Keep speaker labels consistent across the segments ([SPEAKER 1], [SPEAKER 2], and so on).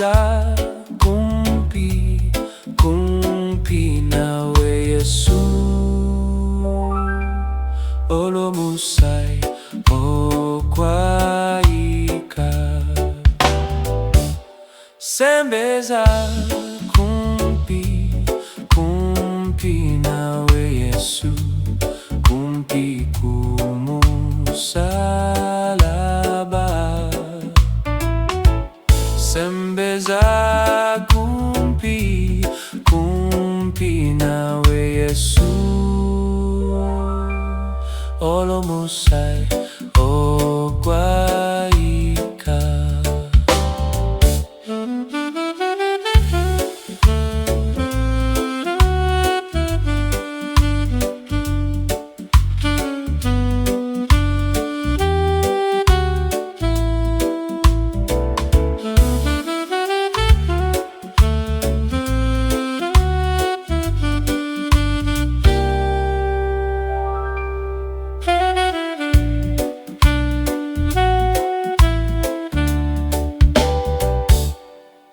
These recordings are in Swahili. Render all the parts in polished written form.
[SPEAKER 1] Sembeza kumpi nawe Yesu olomusai okwaika. Sembeza kumpi nawe Yesu kumpi kumusalaba. Sembeza kumpi nawe Yesu olomusai okwaika.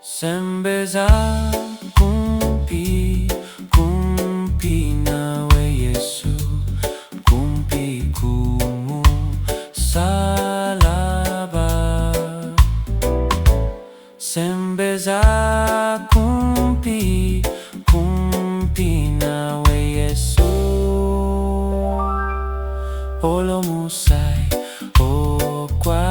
[SPEAKER 1] Sembeza kumpi nawe Yesu kumpi kumusalaba. Sembeza kumpi nawe Yesu olomusai okwaika.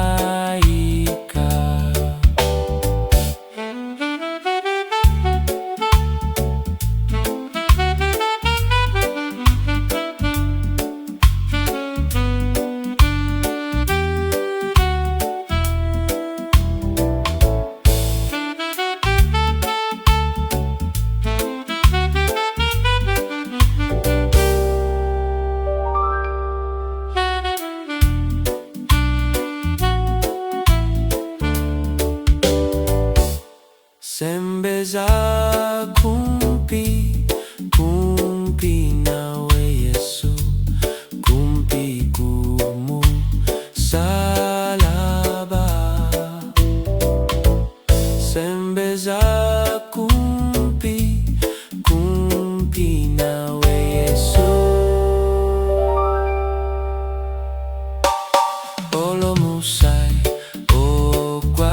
[SPEAKER 1] Sembeza kumpi nawe Yesu kumpi kumusalaba. Sembeza kumpi nawe Yesu olomusai okwaika.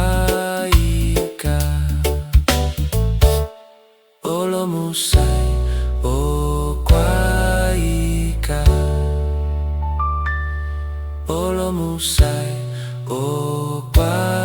[SPEAKER 1] Olomusai okwaika. Olomusai okwaika.